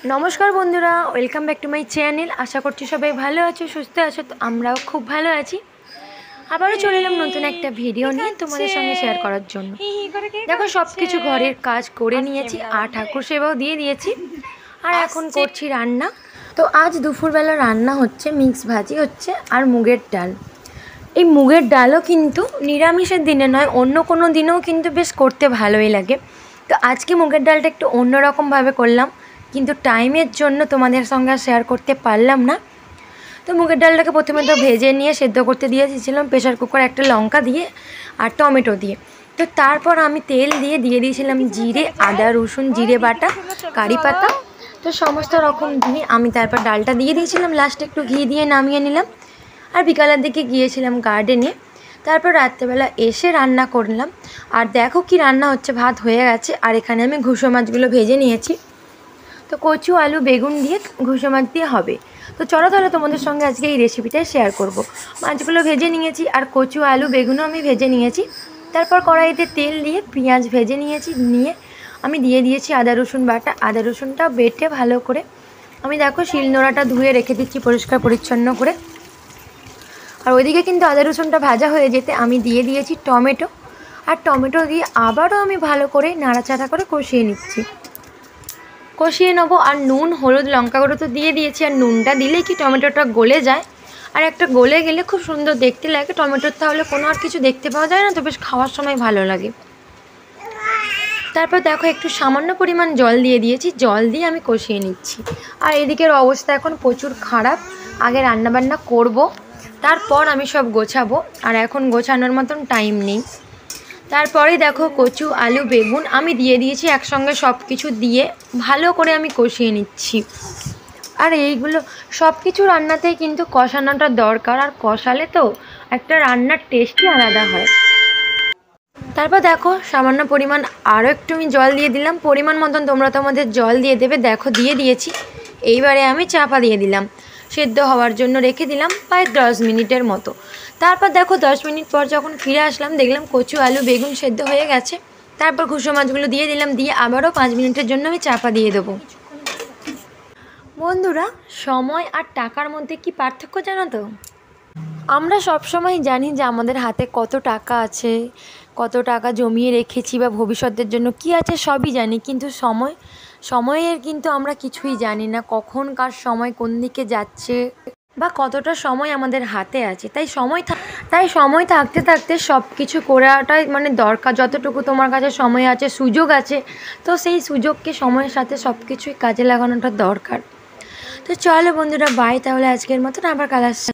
नमस्कार बंधुरा welcome back to my channel. आशा करছি সবাই ভালো আছো, সুস্থ আছো। তো আমরাও খুব ভালো আছি। আবারও চলে এলাম নতুন একটা ভিডিও নিয়ে তোমাদের সঙ্গে শেয়ার করার জন্য। দেখো সব কিছু ঘরের কাজ করে নিয়েছি আর ঠাকুর সেবাও দিয়ে দিয়েছি, আর এখন করছি রান্না। তো আজ দুপুরবেলা রান্না হচ্ছে মিক্স ভাজি হচ্ছে আর মুগের ডাল। এই মুগের ডালও কিন্তু নিরামিষের দিনে নয়, অন্য কোনো দিনেও কিন্তু বেশ করতে ভালোই লাগে। তো আজকে মুগের ডালটা একটু অন্যরকমভাবে করলাম, কিন্তু টাইমের জন্য তোমাদের সঙ্গে শেয়ার করতে পারলাম না। তো মুগের ডালটাকে প্রথমে তো ভেজে নিয়ে সেদ্ধ করতে দিয়েছিলাম প্রেশার কুকারে, একটা লঙ্কা দিয়ে আর টমেটো দিয়ে। তো তারপর আমি তেল দিয়ে দিয়েছিলাম জিরে, আদা রসুন, জিরে বাটা, কারি পাতা, তো সমস্ত রকম দিয়ে আমি তারপর ডালটা দিয়ে দিয়েছিলাম। লাস্টে একটু ঘি দিয়ে নামিয়ে নিলাম। আর বিকালের দিকে গিয়েছিলাম গার্ডেনে। তারপর রাত্রেবেলা এসে রান্না করলাম। আর দেখো কি রান্না হচ্ছে, ভাত হয়ে গেছে আর এখানে আমি ঘুষো মাছগুলো ভেজে নিয়েছি। তো কচু আলু বেগুন দিয়ে ঘুষো মাছ দিয়ে হবে। তো চলো তাহলে তোমাদের সঙ্গে আজকে এই রেসিপিটাই শেয়ার করব। মাছগুলো ভেজে নিয়েছি আর কচু আলু বেগুনও আমি ভেজে নিয়েছি। তারপর কড়াইতে তেল দিয়ে পেঁয়াজ ভেজে নিয়েছি, নিয়ে আমি দিয়ে দিয়েছি আদা রসুন বাটা। আদা রসুনটা বেটে ভালো করে আমি দেখো শিলনোড়াটা ধুয়ে রেখে দিচ্ছি পরিষ্কার পরিচ্ছন্ন করে। আর ওইদিকে কিন্তু আদা রসুনটা ভাজা হয়ে যেতে আমি দিয়ে দিয়েছি টমেটো, আর টমেটো দিয়ে আবারও আমি ভালো করে নাড়াচাড়া করে কষিয়ে নিচ্ছি, কষিয়ে নেবো। আর নুন হলুদ লঙ্কা গুঁড়ো তো দিয়ে দিয়েছি, আর নুনটা দিলেই কি টমেটোটা গলে যায়, আর একটা গলে গেলে খুব সুন্দর দেখতে লাগে টমেটোর। তাহলে কোনো আর কিছু দেখতে পাওয়া যায় না, তো বেশ খাওয়ার সময় ভালো লাগে। তারপর দেখো একটু সামান্য পরিমাণ জল দিয়ে দিয়েছি, জল দিয়ে আমি কষিয়ে নিচ্ছি। আর এদিকের অবস্থা এখন প্রচুর খারাপ। আগে রান্নাবান্না করব, তারপর আমি সব গোছাবো, আর এখন গোছানোর মতন টাইম নেই। তারপরে দেখো কচু আলু বেগুন আমি দিয়ে দিয়েছি একসঙ্গে, সব কিছু দিয়ে ভালো করে আমি কষিয়ে নিচ্ছি। আর এইগুলো সব কিছু রান্নাতেই কিন্তু কষানোটা দরকার, আর কষালে তো একটা রান্নার টেস্টই আলাদা হয়। তারপর দেখো সামান্য পরিমাণ আরও একটু আমি জল দিয়ে দিলাম, পরিমাণ মতন তোমরা তোমাদের জল দিয়ে দেবে। দেখো দিয়ে দিয়েছি। এইবারে আমি চাপা দিয়ে দিলাম, সেদ্ধ হওয়ার জন্য রেখে দিলাম প্রায় 10 মিনিটের মতো। তারপর দেখো 10 মিনিট পর যখন ফিরে আসলাম দেখলাম কচু আলু বেগুন সেদ্ধ হয়ে গেছে। তারপর ঘুষো মাছগুলো দিয়ে দিলাম, দিয়ে আবারও 5 মিনিটের জন্য আমি চাপা দিয়ে দেবো। বন্ধুরা, সময় আর টাকার মধ্যে কি পার্থক্য জানো তো? আমরা সব সময় জানি যে আমাদের হাতে কত টাকা আছে, কত টাকা জমিয়ে রেখেছি বা ভবিষ্যতের জন্য কি আছে সবই জানি, কিন্তু সময়ের কিন্তু আমরা কিছুই জানি না, কখন কার সময় কোন দিকে যাচ্ছে বা কতটা সময় আমাদের হাতে আছে। তাই সময় থাকতে থাকতে সব কিছু করাটাই মানে দরকার। যতটুকু তোমার কাছে সময় আছে, সুযোগ আছে, তো সেই সুযোগকে সময়ের সাথে সব কিছুই কাজে লাগানোটা দরকার। তো চলো বন্ধুরা, বাই তাহলে আজকের মতন, আবার কাল আসছি।